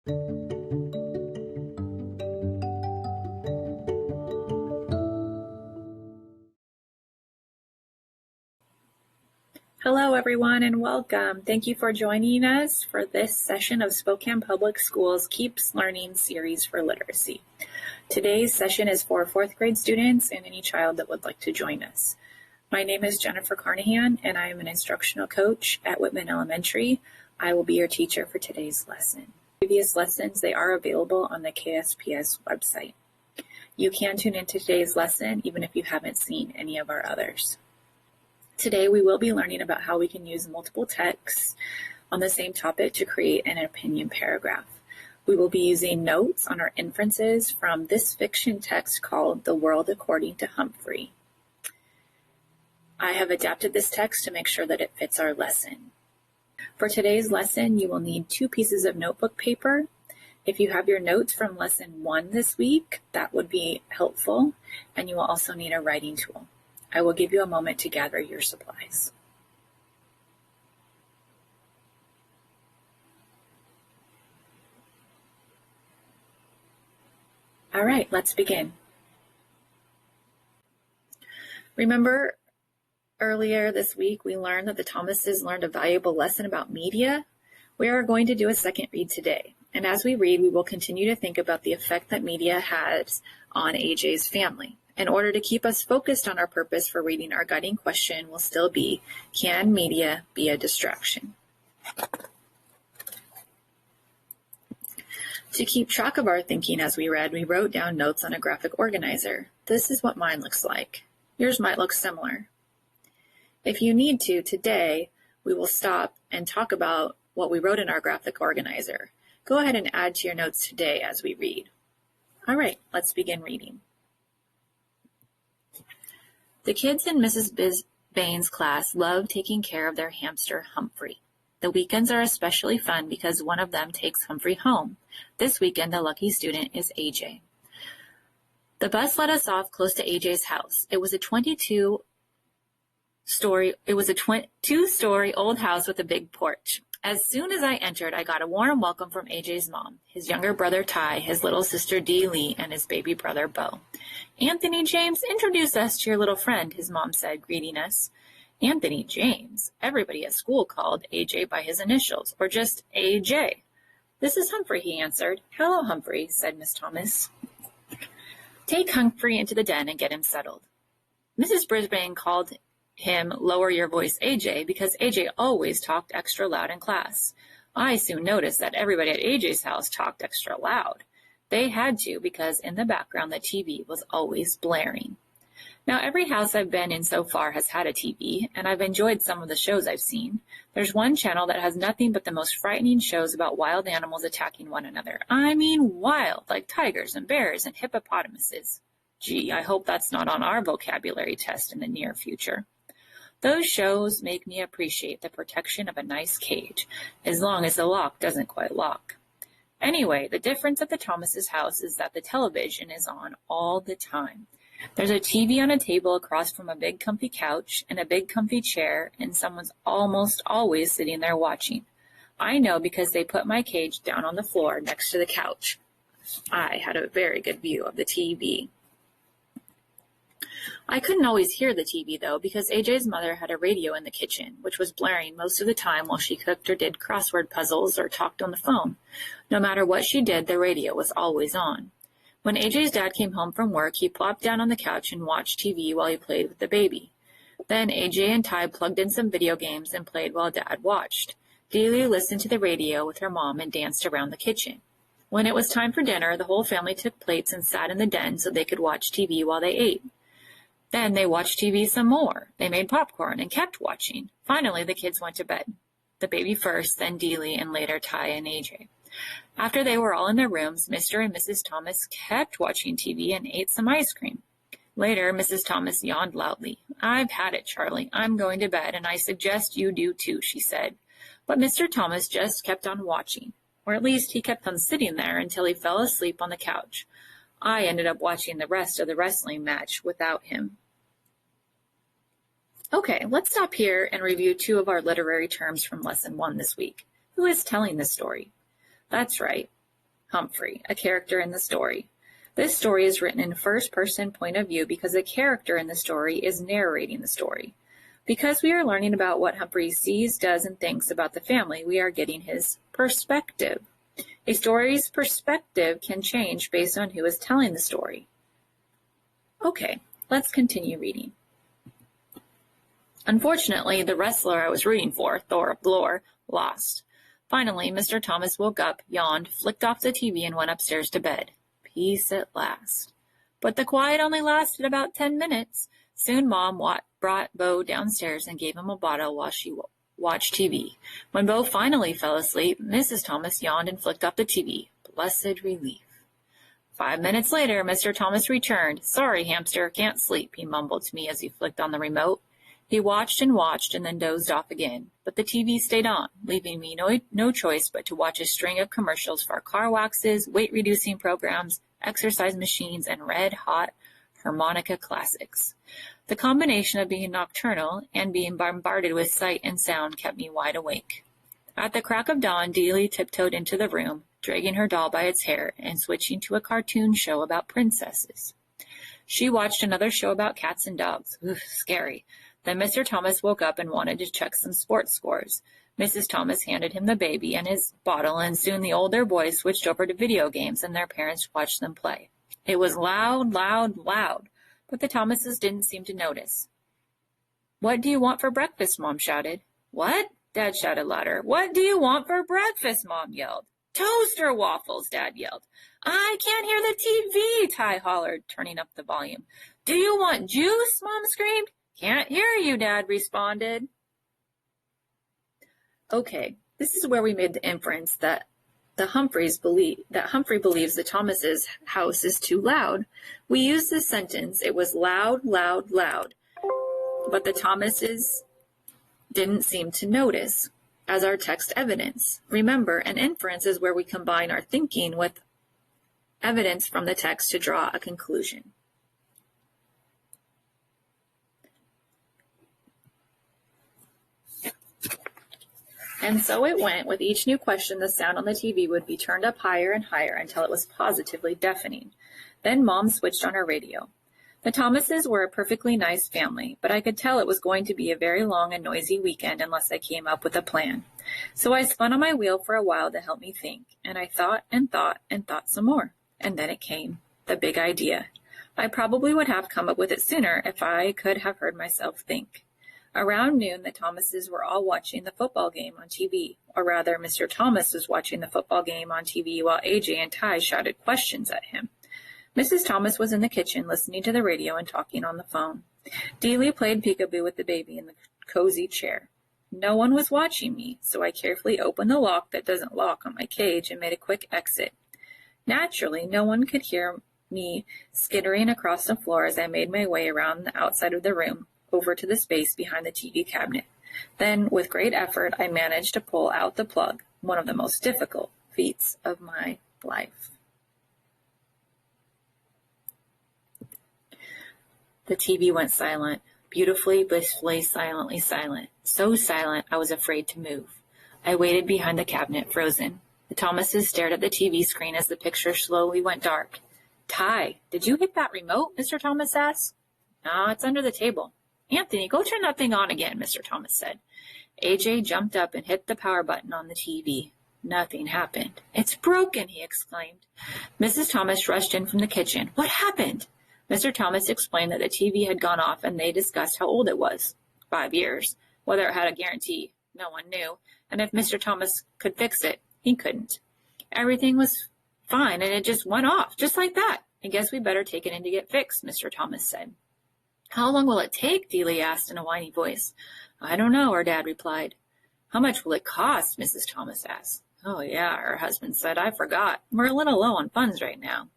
Hello, everyone, and welcome. Thank you for joining us for this session of Spokane Public Schools Keeps Learning series for literacy. Today's session is for fourth grade students and any child that would like to join us. My name is Jennifer Carnahan, and I am an instructional coach at Whitman Elementary. I will be your teacher for today's lesson. Previous lessons, they are available on the KSPS website. You can tune into today's lesson even if you haven't seen any of our others. Today, we will be learning about how we can use multiple texts on the same topic to create an opinion paragraph. We will be using notes on our inferences from this fiction text called The World According to Humphrey. I have adapted this text to make sure that it fits our lesson. For today's lesson, you will need 2 pieces of notebook paper. If you have your notes from lesson 1 this week, that would be helpful, and you will also need a writing tool. I will give you a moment to gather your supplies. All right, let's begin. Remember earlier this week, we learned that the Thomases learned a valuable lesson about media. We are going to do a second read today. And as we read, we will continue to think about the effect that media has on AJ's family. In order to keep us focused on our purpose for reading, our guiding question will still be, can media be a distraction? To keep track of our thinking as we read, we wrote down notes on a graphic organizer. This is what mine looks like. Yours might look similar. If you need to, today, we will stop and talk about what we wrote in our graphic organizer. Go ahead and add to your notes today as we read. All right, let's begin reading. The kids in Mrs. Bain's class love taking care of their hamster, Humphrey. The weekends are especially fun because one of them takes Humphrey home. This weekend, the lucky student is AJ. The bus let us off close to AJ's house. It was a 2-story old house with a big porch. As soon as I entered, I got a warm welcome from AJ's mom, his younger brother Ty, his little sister Dee Lee, and his baby brother Bo. Anthony James, introduce us to your little friend, his mom said, greeting us. Anthony James. Everybody at school called AJ by his initials, or just AJ. This is Humphrey, he answered. Hello, Humphrey, said Miss Thomas. Take Humphrey into the den and get him settled. Mrs. Brisbane called him lower your voice AJ because AJ always talked extra loud in class. I soon noticed that everybody at AJ's house talked extra loud. They had to because in the background the TV was always blaring. Now every house I've been in so far has had a TV, and I've enjoyed some of the shows I've seen. There's one channel that has nothing but the most frightening shows about wild animals attacking one another. I mean wild, like tigers and bears and hippopotamuses. Gee, I hope that's not on our vocabulary test in the near future. Those shows make me appreciate the protection of a nice cage, as long as the lock doesn't quite lock. Anyway, the difference at the Thomases' house is that the television is on all the time. There's a TV on a table across from a big comfy couch and a big comfy chair, and someone's almost always sitting there watching. I know because they put my cage down on the floor next to the couch. I had a very good view of the TV. I couldn't always hear the TV, though, because AJ's mother had a radio in the kitchen, which was blaring most of the time while she cooked or did crossword puzzles or talked on the phone. No matter what she did, the radio was always on. When AJ's dad came home from work, he plopped down on the couch and watched TV while he played with the baby. Then AJ and Ty plugged in some video games and played while Dad watched. Delia listened to the radio with her mom and danced around the kitchen. When it was time for dinner, the whole family took plates and sat in the den so they could watch TV while they ate. Then they watched TV some more. They made popcorn and kept watching. Finally, the kids went to bed. The baby first, then Delia, and later Ty and AJ. After they were all in their rooms, Mr. and Mrs. Thomas kept watching TV and ate some ice cream. Later, Mrs. Thomas yawned loudly. I've had it, Charlie. I'm going to bed, and I suggest you do too, she said. But Mr. Thomas just kept on watching, or at least he kept on sitting there until he fell asleep on the couch. I ended up watching the rest of the wrestling match without him. Okay, let's stop here and review 2 of our literary terms from Lesson 1 this week. Who is telling this story? That's right. Humphrey, a character in the story. This story is written in first-person point of view because the character in the story is narrating the story. Because we are learning about what Humphrey sees, does, and thinks about the family, we are getting his perspective. A story's perspective can change based on who is telling the story. Okay, let's continue reading. Unfortunately, the wrestler I was rooting for, Thor Blore, lost. Finally, Mr. Thomas woke up, yawned, flicked off the TV, and went upstairs to bed. Peace at last. But the quiet only lasted about 10 minutes. Soon Mom brought Bo downstairs and gave him a bottle while she watched TV. When Bo finally fell asleep, Mrs. Thomas yawned and flicked off the TV. Blessed relief. 5 minutes later, Mr. Thomas returned. Sorry, hamster, can't sleep, he mumbled to me as he flicked on the remote. He watched and then dozed off again, but the TV stayed on, leaving me no choice but to watch a string of commercials for car waxes, weight-reducing programs, exercise machines, and red-hot harmonica classics. The combination of being nocturnal and being bombarded with sight and sound kept me wide awake. At the crack of dawn, Dealey tiptoed into the room, dragging her doll by its hair and switching to a cartoon show about princesses. She watched another show about cats and dogs. Oof, scary. Then Mr. Thomas woke up and wanted to check some sports scores. Mrs. Thomas handed him the baby and his bottle, and soon the older boys switched over to video games, and their parents watched them play. It was loud, loud, loud, but the Thomases didn't seem to notice. What do you want for breakfast? Mom shouted. What? Dad shouted louder. What do you want for breakfast? Mom yelled. Toaster waffles, Dad yelled. I can't hear the TV, Ty hollered, turning up the volume. Do you want juice? Mom screamed. Can't hear you, Dad responded. Okay, this is where we made the inference that Humphrey believes the Thomases' house is too loud. We used this sentence, it was loud, loud, loud, but the Thomases didn't seem to notice, as our text evidence. Remember, an inference is where we combine our thinking with evidence from the text to draw a conclusion. And so it went. With each new question, the sound on the TV would be turned up higher and higher until it was positively deafening. Then Mom switched on her radio. The Thomases were a perfectly nice family, but I could tell it was going to be a very long and noisy weekend unless I came up with a plan. So I spun on my wheel for a while to help me think, and I thought and thought and thought some more. And then it came, the big idea. I probably would have come up with it sooner if I could have heard myself think. Around noon, the Thomases were all watching the football game on TV, or rather, Mr. Thomas was watching the football game on TV while AJ and Ty shouted questions at him. Mrs. Thomas was in the kitchen listening to the radio and talking on the phone. Dealey played peekaboo with the baby in the cozy chair. No one was watching me, so I carefully opened the lock that doesn't lock on my cage and made a quick exit. Naturally, no one could hear me skittering across the floor as I made my way around the outside of the room, over to the space behind the TV cabinet. Then, with great effort, I managed to pull out the plug, one of the most difficult feats of my life. The TV went silent, beautifully, blissfully, silently silent. So silent, I was afraid to move. I waited behind the cabinet, frozen. The Thomases stared at the TV screen as the picture slowly went dark. Ty, did you hit that remote? Mr. Thomas asked. No, it's under the table. Anthony, go turn that thing on again, Mr. Thomas said. AJ jumped up and hit the power button on the TV. Nothing happened. It's broken, he exclaimed. Mrs. Thomas rushed in from the kitchen. What happened? Mr. Thomas explained that the TV had gone off, and they discussed how old it was. 5 years. Whether it had a guarantee, no one knew. And if Mr. Thomas could fix it, he couldn't. Everything was fine, and it just went off, just like that. I guess we better take it in to get fixed, Mr. Thomas said. How long will it take? Dealey asked in a whiny voice. I don't know, her dad replied. How much will it cost? Mrs. Thomas asked. Oh, yeah, her husband said. I forgot. We're a little low on funds right now.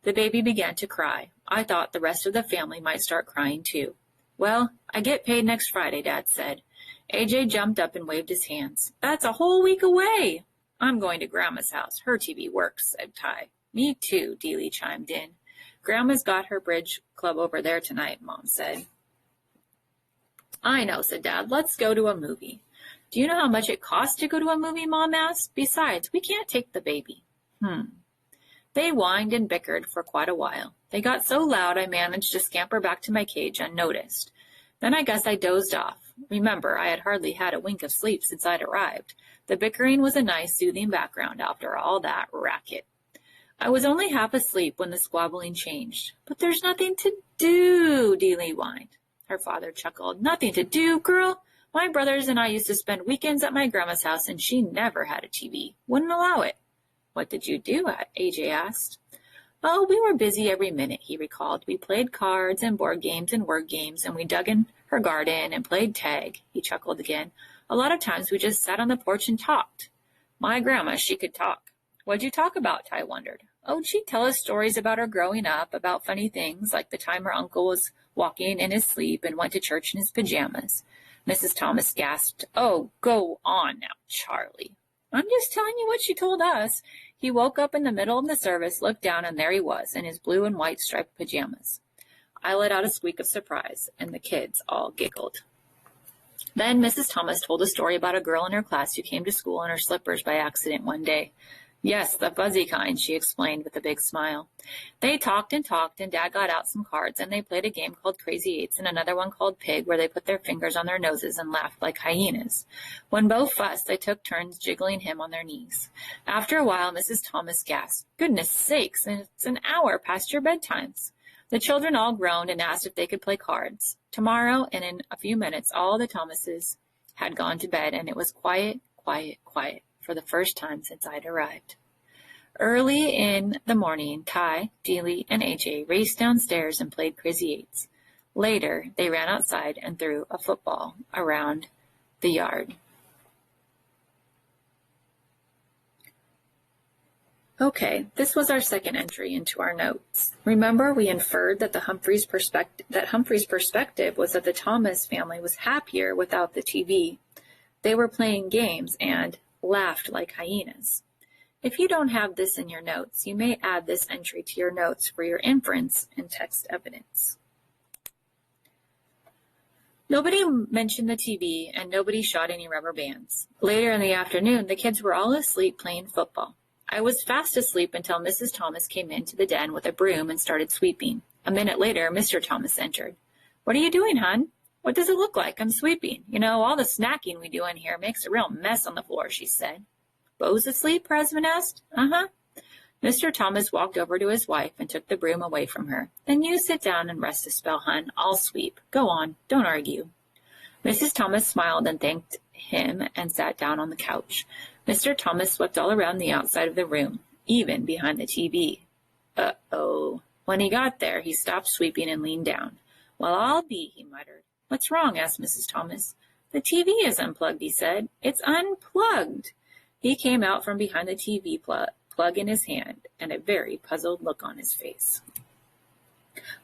The baby began to cry. I thought the rest of the family might start crying too. Well, I get paid next Friday, Dad said. AJ jumped up and waved his hands. That's a whole week away. I'm going to Grandma's house. Her TV works, said Ty. Me too, Dealey chimed in. Grandma's got her bridge club over there tonight, Mom said. I know, said Dad. Let's go to a movie. Do you know how much it costs to go to a movie? Mom asked. Besides, we can't take the baby. They whined and bickered for quite a while. They got so loud I managed to scamper back to my cage unnoticed. Then I guess I dozed off. Remember, I had hardly had a wink of sleep since I'd arrived. The bickering was a nice, soothing background after all that racket. I was only half asleep when the squabbling changed. But there's nothing to do, Dealey whined. Her father chuckled. Nothing to do, girl? My brothers and I used to spend weekends at my grandma's house, and she never had a TV. Wouldn't allow it. What did you do? AJ asked. Oh, we were busy every minute, he recalled. We played cards and board games and word games, and we dug in her garden and played tag. He chuckled again. A lot of times we just sat on the porch and talked. My grandma, she could talk. What'd you talk about? Ty wondered. Oh, she'd tell us stories about her growing up, about funny things, like the time her uncle was walking in his sleep and went to church in his pajamas. Mrs. Thomas gasped. Oh, go on now, Charlie. I'm just telling you what she told us. He woke up in the middle of the service, looked down, and there he was, in his blue and white striped pajamas. I let out a squeak of surprise, and the kids all giggled. Then Mrs. Thomas told a story about a girl in her class who came to school in her slippers by accident one day. Yes, the fuzzy kind, she explained with a big smile. They talked, and Dad got out some cards, and they played a game called Crazy Eights and another one called Pig, where they put their fingers on their noses and laughed like hyenas. When Bo fussed, they took turns jiggling him on their knees. After a while, Mrs. Thomas gasped, Goodness sakes, it's an hour past your bedtimes. The children all groaned and asked if they could play cards. Tomorrow, and in a few minutes, all the Thomases had gone to bed, and it was quiet, quiet, quiet, for the first time since I'd arrived. Early in the morning, Ty, Dealey, and AJ raced downstairs and played Crazy Eights. Later, they ran outside and threw a football around the yard. Okay, this was our second entry into our notes. Remember, we inferred that Humphrey's perspective was that the Thomas family was happier without the TV. They were playing games and laughed like hyenas. If you don't have this in your notes, you may add this entry to your notes for your inference and text evidence. Nobody mentioned the TV, and nobody shot any rubber bands. Later in the afternoon, the kids were all asleep playing football. I was fast asleep until Mrs. Thomas came into the den with a broom and started sweeping. A minute later, Mr. Thomas entered. What are you doing, hon? What does it look like? I'm sweeping. You know, all the snacking we do in here makes a real mess on the floor, she said. Bo's asleep? Her husband asked. Uh-huh. Mr. Thomas walked over to his wife and took the broom away from her. Then you sit down and rest a spell, hon. I'll sweep. Go on. Don't argue. Mrs. Thomas smiled and thanked him and sat down on the couch. Mr. Thomas swept all around the outside of the room, even behind the TV. Uh-oh. When he got there, he stopped sweeping and leaned down. Well, I'll be, he muttered. What's wrong? Asked Mrs. Thomas. The TV is unplugged, he said. It's unplugged. He came out from behind the TV plug in his hand, and a very puzzled look on his face.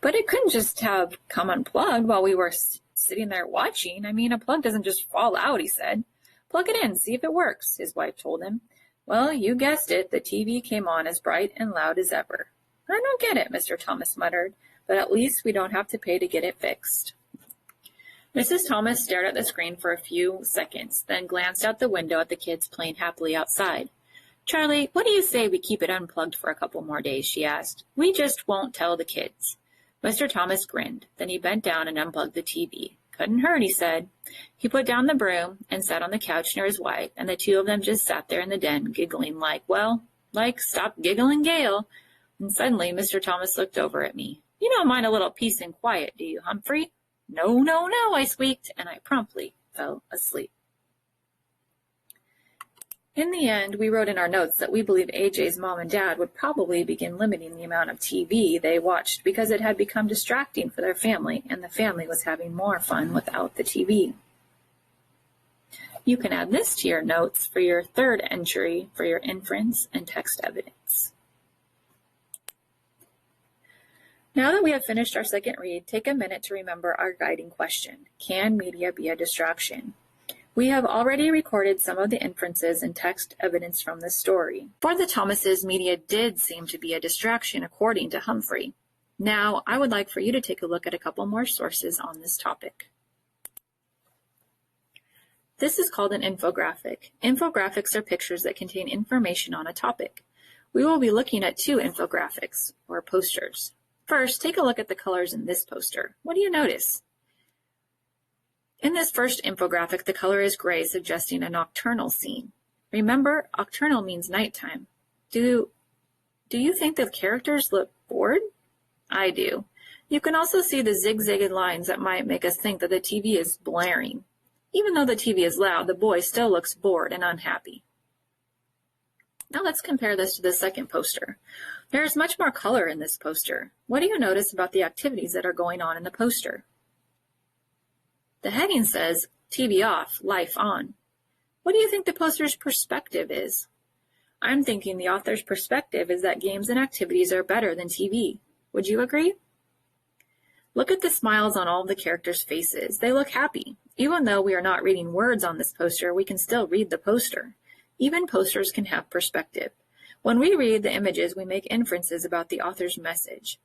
But it couldn't just have come unplugged while we were sitting there watching. I mean, a plug doesn't just fall out, he said. Plug it in, see if it works, his wife told him. Well, you guessed it, the TV came on as bright and loud as ever. I don't get it, Mr. Thomas muttered, but at least we don't have to pay to get it fixed. Mrs. Thomas stared at the screen for a few seconds, then glanced out the window at the kids playing happily outside. Charlie, what do you say we keep it unplugged for a couple more days, she asked. We just won't tell the kids. Mr. Thomas grinned. Then he bent down and unplugged the TV. Couldn't hurt, he said. He put down the broom and sat on the couch near his wife, and the two of them just sat there in the den, giggling like stop giggling, Gale. And suddenly Mr. Thomas looked over at me. You don't mind a little peace and quiet, do you, Humphrey? No, no, no, I squeaked, and I promptly fell asleep. In the end, we wrote in our notes that we believe AJ's mom and dad would probably begin limiting the amount of TV they watched because it had become distracting for their family, and the family was having more fun without the TV. You can add this to your notes for your third entry for your inference and text evidence. Now that we have finished our second read, take a minute to remember our guiding question. Can media be a distraction? We have already recorded some of the inferences and text evidence from this story. For the Thomases, media did seem to be a distraction, according to Humphrey. Now, I would like for you to take a look at a couple more sources on this topic. This is called an infographic. Infographics are pictures that contain information on a topic. We will be looking at two infographics, or posters. First, take a look at the colors in this poster. What do you notice? In this first infographic, the color is gray, suggesting a nocturnal scene. Remember, nocturnal means nighttime. Do you think the characters look bored? I do. You can also see the zigzagged lines that might make us think that the TV is blaring. Even though the TV is loud, the boy still looks bored and unhappy. Now let's compare this to the second poster. There is much more color in this poster. What do you notice about the activities that are going on in the poster? The heading says, TV off, life on. What do you think the poster's perspective is? I'm thinking the author's perspective is that games and activities are better than TV. Would you agree? Look at the smiles on all of the characters' faces. They look happy. Even though we are not reading words on this poster, we can still read the poster. Even posters can have perspective. When we read the images, we make inferences about the author's message.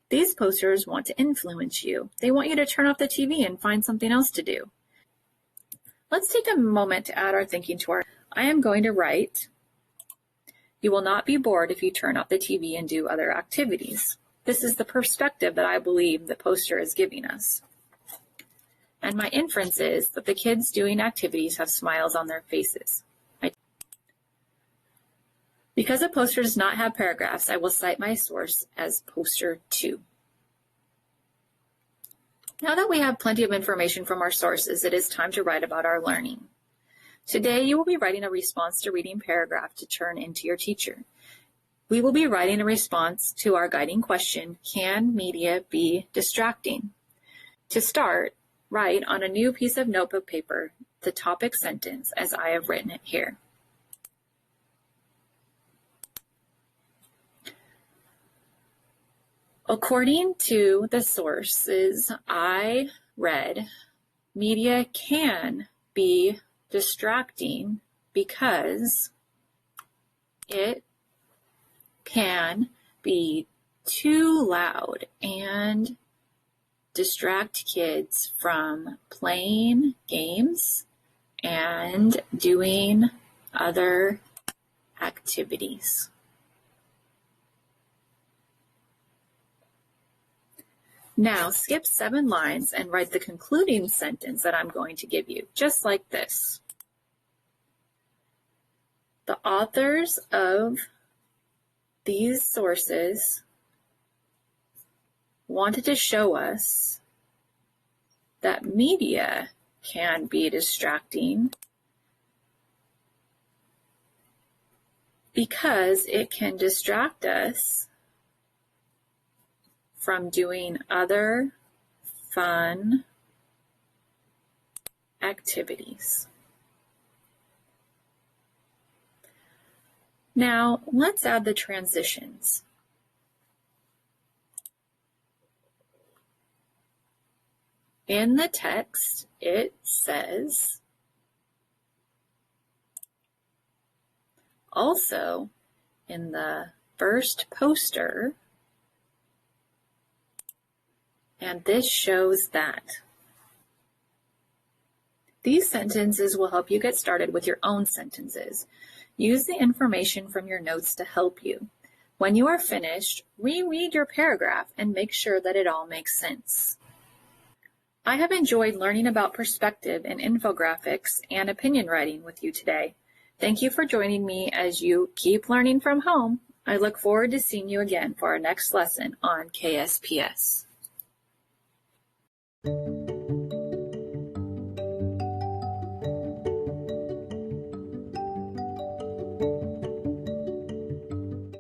These posters want to influence you. They want you to turn off the TV and find something else to do. Let's take a moment to add our thinking to our. I am going to write, you will not be bored if you turn off the TV and do other activities. This is the perspective that I believe the poster is giving us. And my inference is that the kids doing activities have smiles on their faces. Because the poster does not have paragraphs, I will cite my source as poster 2. Now that we have plenty of information from our sources, it is time to write about our learning. Today, you will be writing a response to reading paragraph to turn into your teacher. We will be writing a response to our guiding question, can media be distracting? To start, write on a new piece of notebook paper the topic sentence as I have written it here. According to the sources I read, media can be distracting because it can be too loud and distract kids from playing games and doing other activities. Now skip 7 lines and write the concluding sentence that I'm going to give you, just like this. The authors of these sources wanted to show us that media can be distracting because it can distract us from doing other fun activities. Now, let's add the transitions. In the text, it says, also in the first poster, and this shows that. These sentences will help you get started with your own sentences. Use the information from your notes to help you. When you are finished, reread your paragraph and make sure that it all makes sense. I have enjoyed learning about perspective and infographics and opinion writing with you today. Thank you for joining me as you keep learning from home. I look forward to seeing you again for our next lesson on KSPS.